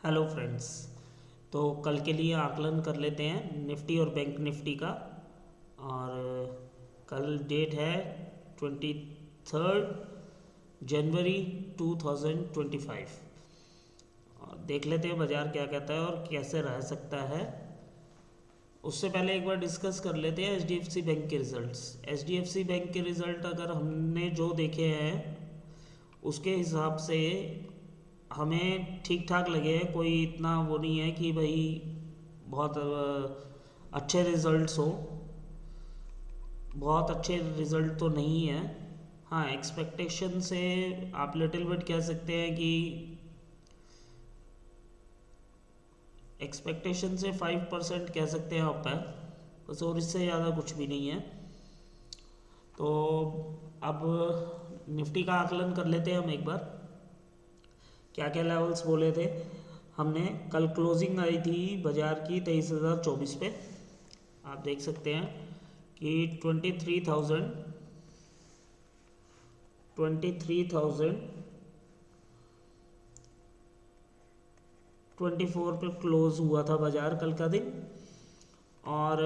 Hello friends. तो कल के लिए आकलन कर लेते हैं निफ्टी और बैंक निफ्टी का। और कल डेट है 23 जनवरी 2025। और देख लेते हैं बाज़ार क्या कहता है और कैसे रह सकता है। उससे पहले एक बार डिस्कस कर लेते हैं HDFC बैंक के रिज़ल्ट्स। HDFC बैंक के रिज़ल्ट अगर हमने जो देखे हैं उसके हिसाब से हमें ठीक ठाक लगे। कोई इतना वो नहीं है कि भाई बहुत अच्छे रिज़ल्ट्स हो। बहुत अच्छे रिज़ल्ट तो नहीं है। हाँ, एक्सपेक्टेशन से आप लिटिल बिट कह सकते हैं कि एक्सपेक्टेशन से 5% कह सकते हैं अप है बस, और इससे ज़्यादा कुछ भी नहीं है। तो अब निफ्टी का आकलन कर लेते हैं हम एक बार। क्या क्या लेवल्स बोले थे हमने। कल क्लोजिंग आई थी बाज़ार की 23,024 पे। आप देख सकते हैं कि 23,024 पे क्लोज हुआ था बाज़ार कल का दिन। और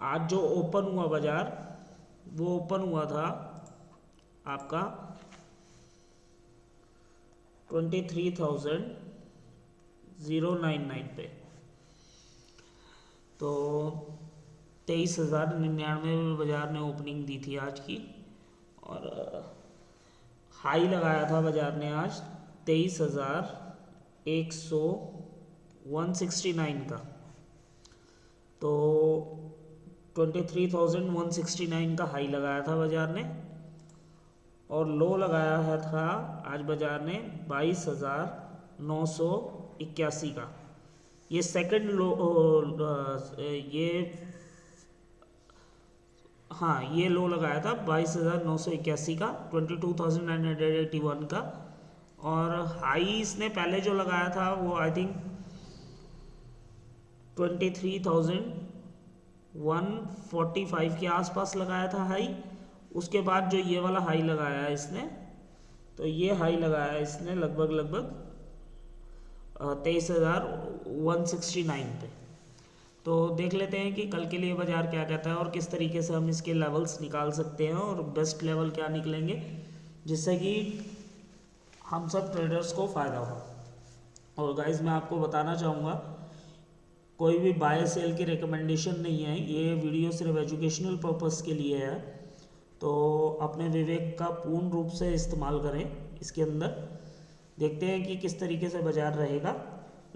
आज जो ओपन हुआ बाज़ार वो ओपन हुआ था आपका 23,099 पे। तो 23,099 में बाज़ार ने ओपनिंग दी थी आज की। और हाई लगाया था बाज़ार ने आज 23,169 का। तो 23,169 का हाई लगाया था बाज़ार ने और लो लगाया है था आज बाज़ार ने 22,981 का। ये सेकंड लो ये हाँ, ये लो लगाया था 22,981 का, 22,981 का। और हाई इसने पहले जो लगाया था वो आई थिंक 23,145 के आसपास लगाया था हाई। उसके बाद जो ये वाला हाई लगाया है इसने, तो ये हाई लगाया है इसने लगभग 23,169 पे। तो देख लेते हैं कि कल के लिए बाज़ार क्या कहता है और किस तरीके से हम इसके लेवल्स निकाल सकते हैं और बेस्ट लेवल क्या निकलेंगे जिससे कि हम सब ट्रेडर्स को फ़ायदा हो। और गाइस मैं आपको बताना चाहूँगा, कोई भी बाय सेल की रिकमेंडेशन नहीं है। ये वीडियो सिर्फ एजुकेशनल पर्पस के लिए है। तो अपने विवेक का पूर्ण रूप से इस्तेमाल करें इसके अंदर। देखते हैं कि किस तरीके से बाज़ार रहेगा,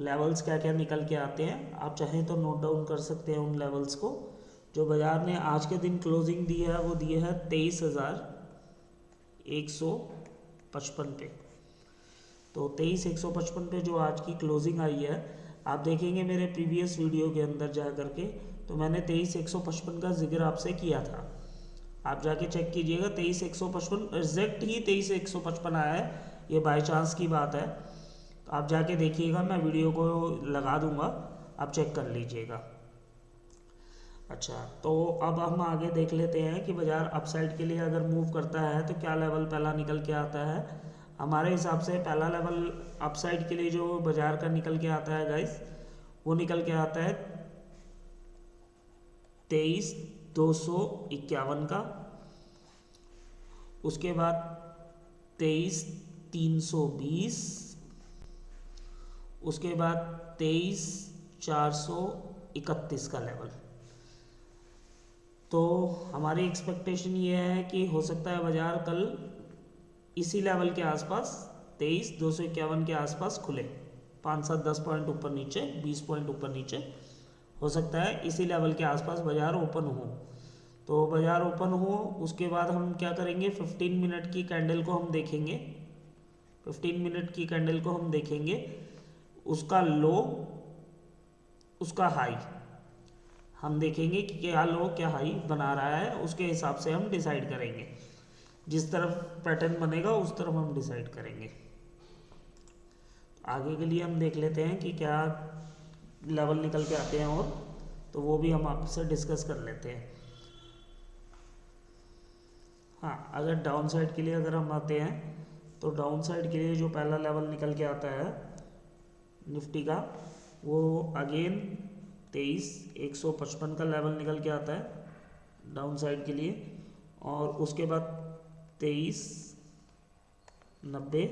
लेवल्स क्या क्या निकल के आते हैं। आप चाहें तो नोट डाउन कर सकते हैं उन लेवल्स को। जो बाज़ार ने आज के दिन क्लोजिंग दी है वो दी है 23,155 पे। तो 23,155 पे जो आज की क्लोजिंग आई है, आप देखेंगे मेरे प्रीवियस वीडियो के अंदर जा करके, तो मैंने 23,155 का जिक्र आपसे किया था। आप जाके चेक कीजिएगा, 23,155 एग्जैक्ट ही 23,155 आया है। ये बाय चांस की बात है, तो आप जाके देखिएगा, मैं वीडियो को लगा दूंगा, आप चेक कर लीजिएगा। अच्छा, तो अब हम आगे देख लेते हैं कि बाज़ार अपसाइड के लिए अगर मूव करता है तो क्या लेवल पहला निकल के आता है। हमारे हिसाब से पहला लेवल अपसाइड के लिए जो बाज़ार का निकल के आता है गाइस, वो निकल के आता है 23,251 का। उसके बाद 23,320, उसके बाद 23,431 का लेवल। तो हमारी एक्सपेक्टेशन ये है कि हो सकता है बाज़ार कल इसी लेवल के आसपास 23,251 के आसपास खुले। 5-7-10 पॉइंट ऊपर नीचे, 20 पॉइंट ऊपर नीचे हो सकता है। इसी लेवल के आसपास बाज़ार ओपन हो। तो बाज़ार ओपन हो, उसके बाद हम क्या करेंगे, 15 मिनट की कैंडल को हम देखेंगे। 15 मिनट की कैंडल को हम देखेंगे, उसका लो उसका हाई हम देखेंगे कि क्या लो क्या हाई बना रहा है। उसके हिसाब से हम डिसाइड करेंगे, जिस तरफ पैटर्न बनेगा उस तरफ हम डिसाइड करेंगे। आगे के लिए हम देख लेते हैं कि क्या लेवल निकल के आते हैं, और तो वो भी हम आपसे डिस्कस कर लेते हैं। हाँ, अगर डाउन साइड के लिए अगर हम आते हैं तो डाउन साइड के लिए जो पहला लेवल निकल के आता है निफ्टी का, वो अगेन 23,155 का लेवल निकल के आता है डाउन साइड के लिए, और उसके बाद 23,90,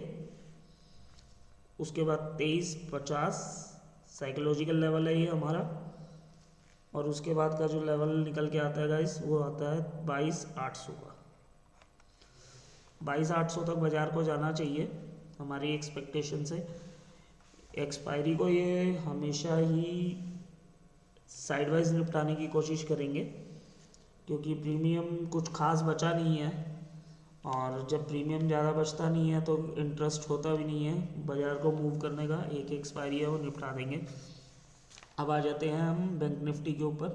उसके बाद 23,50 साइकोलॉजिकल लेवल है ये हमारा, और उसके बाद का जो लेवल निकल के आता है गाइस वो आता है 22,800 का। 22,800 तक बाज़ार को जाना चाहिए हमारी एक्सपेक्टेशन से। एक्सपायरी को ये हमेशा ही साइडवाइज निपटाने की कोशिश करेंगे, क्योंकि प्रीमियम कुछ खास बचा नहीं है, और जब प्रीमियम ज़्यादा बचता नहीं है तो इंटरेस्ट होता भी नहीं है बाज़ार को मूव करने का। एक एक्सपायरी है वो निपटा देंगे। अब आ जाते हैं हम बैंक निफ्टी के ऊपर।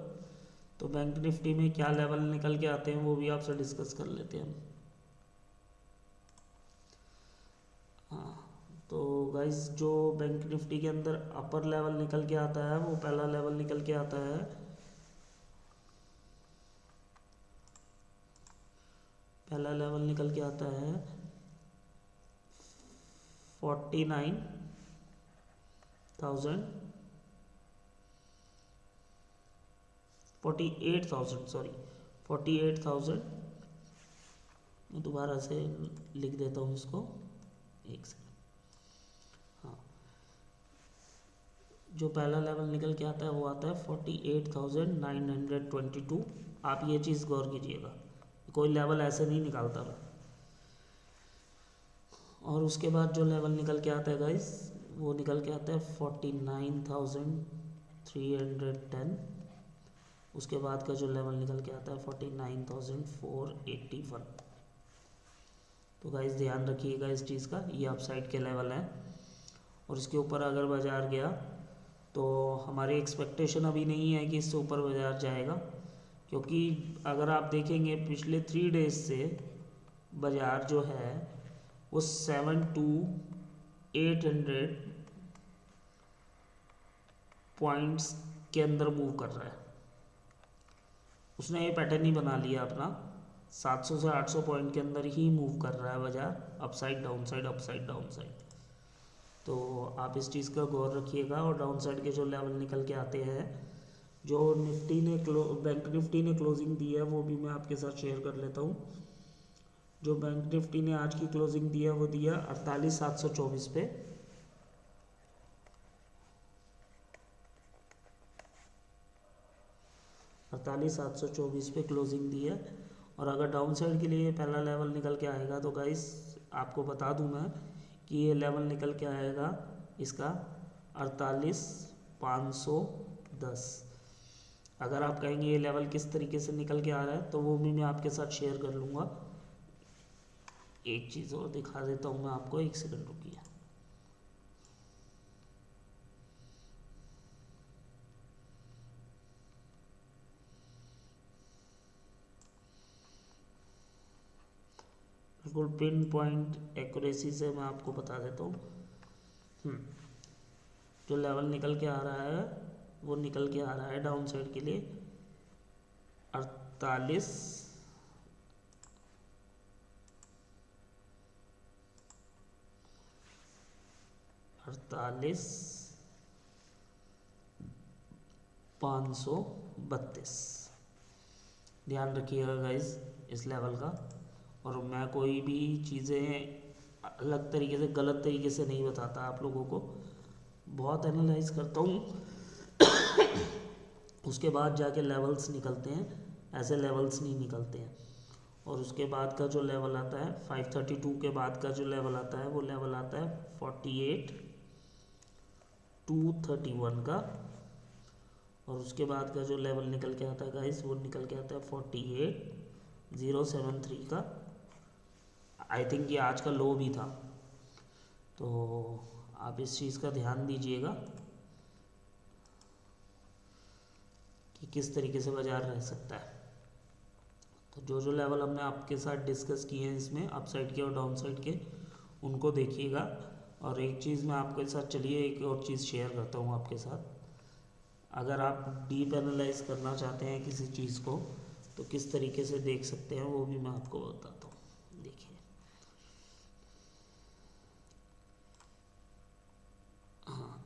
तो बैंक निफ्टी में क्या लेवल निकल के आते हैं वो भी आपसे डिस्कस कर लेते हैं हम। हाँ, तो गाइस जो बैंक निफ्टी के अंदर अपर लेवल निकल के आता है वो पहला लेवल निकल के आता है, पहला लेवल निकल के आता है 48,000 मैं दोबारा से लिख देता हूँ इसको, एक सेकंड। हाँ, जो पहला लेवल निकल के आता है वो आता है 48,922। आप ये चीज़ गौर कीजिएगा, कोई लेवल ऐसे नहीं निकालता मैं। और उसके बाद जो लेवल निकल के आता है गाइस वो निकल के आता है 49,310। उसके बाद का जो लेवल निकल के आता है 49,481। तो गाइस ध्यान रखिएगा इस चीज़ का, ये अपसाइड के लेवल हैं, और इसके ऊपर अगर बाज़ार गया तो हमारी एक्सपेक्टेशन अभी नहीं है कि इससे ऊपर बाज़ार जाएगा, क्योंकि अगर आप देखेंगे पिछले 3 डेज से बाज़ार जो है वो 7 to 800 पॉइंट्स के अंदर मूव कर रहा है। उसने ये पैटर्न ही बना लिया अपना, 700 से 800 पॉइंट के अंदर ही मूव कर रहा है बाज़ार, upside down side, upside down side. तो आप इस चीज़ का गौर रखिएगा। और डाउन साइड के जो लेवल निकल के आते हैं, जो निफ्टी ने बैंक निफ्टी ने क्लोजिंग दी है वो भी मैं आपके साथ शेयर कर लेता हूँ। जो बैंक निफ्टी ने आज की क्लोजिंग दी है वो दिया 48,724 पे, 48,724 पे क्लोजिंग दी है। और अगर डाउन साइड के लिए पहला लेवल निकल के आएगा तो गाइस आपको बता दूं मैं कि ये लेवल निकल के आएगा इसका 48,510। अगर आप कहेंगे ये लेवल किस तरीके से निकल के आ रहा है तो वो भी मैं आपके साथ शेयर कर लूँगा। एक चीज़ और दिखा देता हूँ मैं आपको, एक सेकंड रुकिए। बिल्कुल पिन पॉइंट एक्यूरेसी से मैं आपको बता देता हूँ। जो लेवल निकल के आ रहा है वो निकल के आ रहा है डाउन साइड के लिए 48,532। ध्यान रखिएगा गाइज इस लेवल का। और मैं कोई भी चीज़ें अलग तरीके से, गलत तरीके से नहीं बताता आप लोगों को, बहुत एनालाइज करता हूँ उसके बाद जाके लेवल्स निकलते हैं, ऐसे लेवल्स नहीं निकलते हैं। और उसके बाद का जो लेवल आता है 532 के बाद का जो लेवल आता है वो लेवल आता है 48,231 का। और उसके बाद का जो लेवल निकल के आता है गाइस वो निकल के आता है 48,073 का। आई थिंक ये आज का लो भी था, तो आप इस चीज़ का ध्यान दीजिएगा कि किस तरीके से बाज़ार रह सकता है। तो जो जो लेवल हमने आपके साथ डिस्कस किए हैं इसमें अपसाइड के और डाउन साइड के, उनको देखिएगा। और एक चीज़ मैं आपके साथ, चलिए एक और चीज़ शेयर करता हूँ आपके साथ। अगर आप डीप एनालाइज करना चाहते हैं किसी चीज़ को तो किस तरीके से देख सकते हैं वो भी मैं आपको बताता हूँ। देखिए, हाँ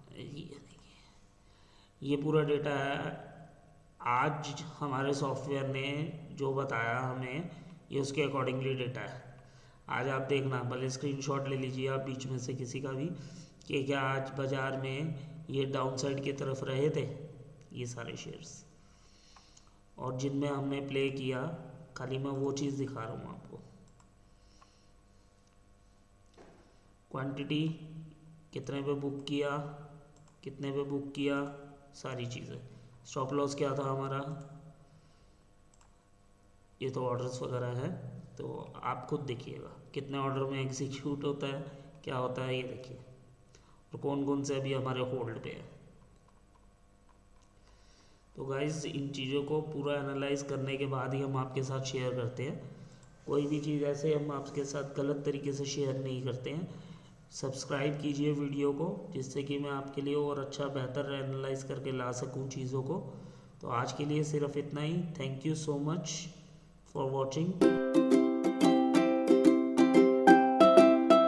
ये पूरा डेटा है आज हमारे सॉफ्टवेयर ने जो बताया हमें, ये उसके अकॉर्डिंगली डेटा है। आज आप देखना, भले स्क्रीनशॉट ले लीजिए आप बीच में से किसी का भी, कि क्या आज बाज़ार में ये डाउनसाइड की तरफ रहे थे ये सारे शेयर्स, और जिनमें हमने प्ले किया, खाली मैं वो चीज़ दिखा रहा हूँ आपको। क्वांटिटी कितने पे बुक किया, कितने पे बुक किया, सारी चीज़ें। स्टॉप लॉस क्या था हमारा, ये तो ऑर्डर्स वगैरह है, तो आप खुद देखिएगा कितने ऑर्डर में एग्जीक्यूट होता है, क्या होता है, ये देखिए, और कौन कौन से अभी हमारे होल्ड पे है। तो गाइस इन चीज़ों को पूरा एनालाइज करने के बाद ही हम आपके साथ शेयर करते हैं। कोई भी चीज़ ऐसे हम आपके साथ गलत तरीके से शेयर नहीं करते हैं। सब्सक्राइब कीजिए वीडियो को, जिससे कि मैं आपके लिए और अच्छा बेहतर एनालाइज करके ला सकूं चीज़ों को। तो आज के लिए सिर्फ इतना ही। Thank you so much for watching.